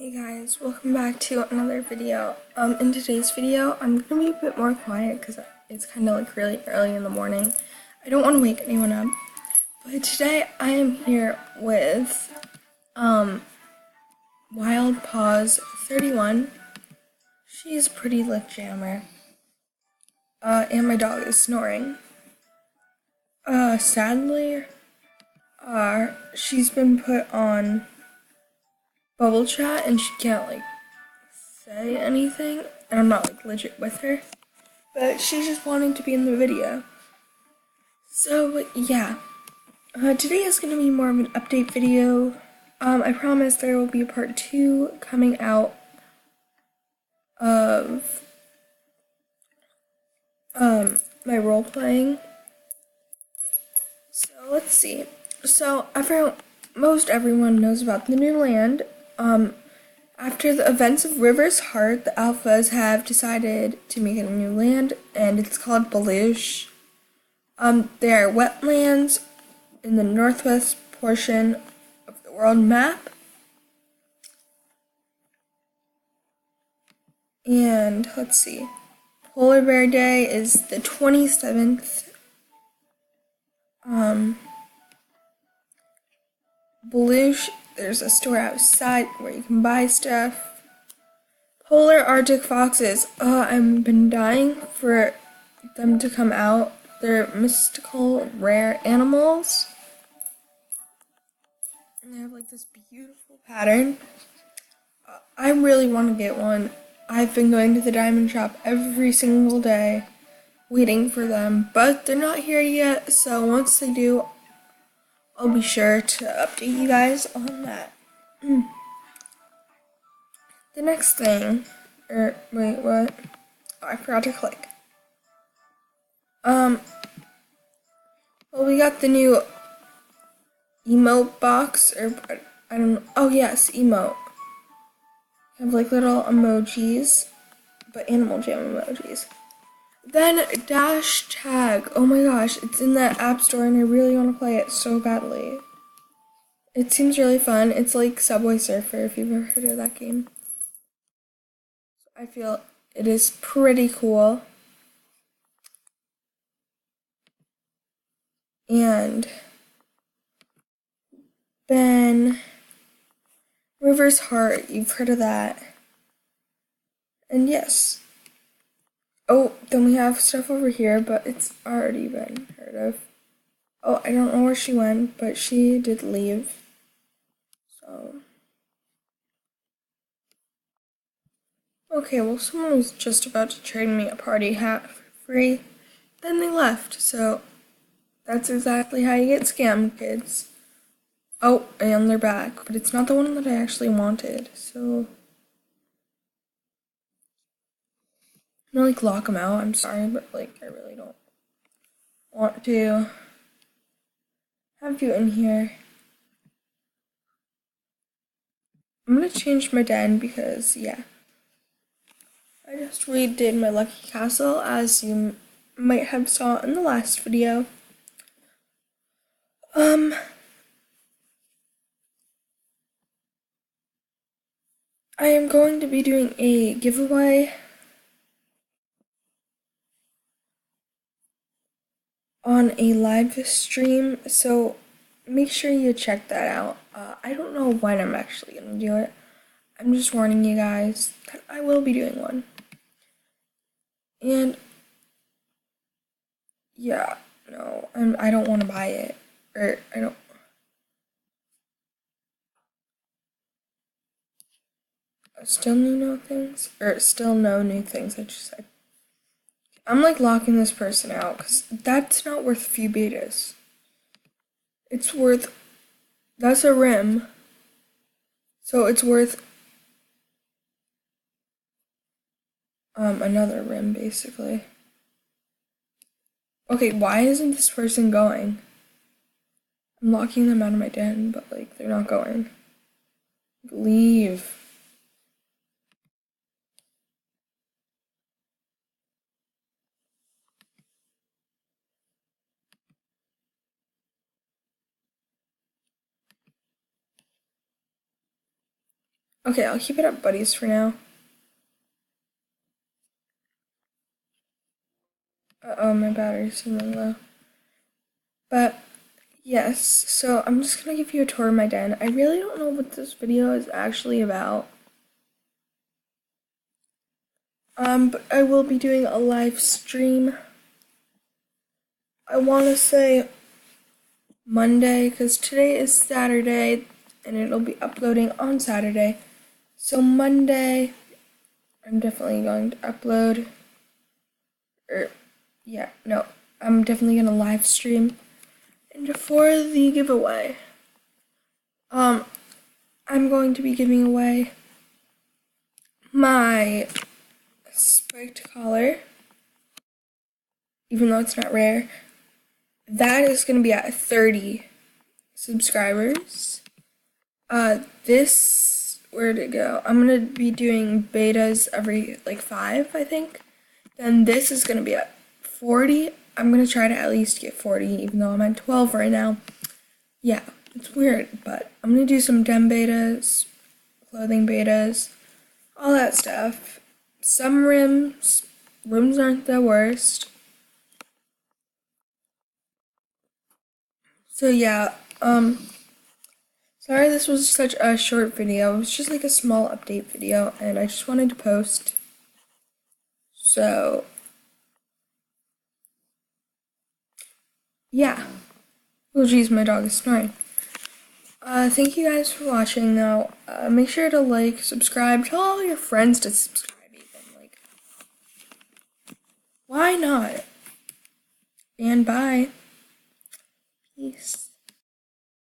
Hey guys, welcome back to another video. In today's video, I'm gonna be a bit more quiet because it's kind of like really early in the morning. I don't want to wake anyone up, but today I am here with Wild Paws 31. She's a pretty lit jammer. And my dog is snoring. Sadly, she's been put on bubble chat and she can't like say anything, and I'm not like legit with her, but she just wanted to be in the video. So yeah, today is going to be more of an update video. I promise there will be a part 2 coming out of my role playing. So let's see. So most everyone knows about the new land. After the events of River's Heart, the Alphas have decided to make a new land, and it's called Belush. They are wetlands in the northwest portion of the world map. And let's see. Polar Bear Day is the 27th. Belush, there's a store outside where you can buy stuff. Polar Arctic foxes. I've been dying for them to come out. They're mystical, rare animals. And they have like this beautiful pattern. I really want to get one. I've been going to the diamond shop every single day, waiting for them, but they're not here yet, so once they do, I'll be sure to update you guys on that. The next thing, wait, what? Oh, I forgot to click. Well, we got the new emote box, or I don't know. Oh yes, emote. Have like little emojis, but Animal Jam emojis. Then dash tag. Oh my gosh, it's in the App Store and I really want to play it so badly. It seems really fun. It's like Subway Surfer, if you've ever heard of that game. I feel it is pretty cool. And then River's Heart, you've heard of that. And yes. Oh, then we have stuff over here, but it's already been heard of. Oh, I don't know where she went, but she did leave. So. Okay, well, someone was just about to trade me a party hat for free. Then they left, so that's exactly how you get scammed, kids. Oh, and they're back, but it's not the one that I actually wanted, so I'm gonna like lock them out. I'm sorry, but like I really don't want to have you in here. I'm gonna change my den because yeah, I just redid my lucky castle, as you might have saw in the last video. I am going to be doing a giveaway on a live stream, so make sure you check that out. I don't know when I'm actually going to do it. I'm just warning you guys that I will be doing one. And yeah, no, I don't want to buy it. Or I don't. Still no new things, I just said. I'm like locking this person out because that's not worth a few betas. It's worth, that's a rim. So it's worth another rim basically. Okay, why isn't this person going? I'm locking them out of my den, but like they're not going. Leave. Okay, I'll keep it at buddies for now. Uh-oh, my battery's running low. But yes, so I'm just gonna give you a tour of my den. I really don't know what this video is actually about. But I will be doing a live stream. I want to say Monday, because today is Saturday, and it'll be uploading on Saturday. So Monday, I'm definitely going to upload. I'm definitely gonna live stream. And for the giveaway, I'm going to be giving away my spiked collar, even though it's not rare. That is going to be at 30 subscribers. Where'd it go? I'm going to be doing betas every, like, 5, I think. Then this is going to be at 40. I'm going to try to at least get 40, even though I'm at 12 right now. Yeah, it's weird, but I'm going to do some dem betas, clothing betas, all that stuff. Some rims aren't the worst. So yeah, sorry this was such a short video. It was just like a small update video, and I just wanted to post. So, yeah. Oh geez, my dog is snoring. Thank you guys for watching though. Make sure to like, subscribe, tell all your friends to subscribe even, like, why not? And bye. Peace.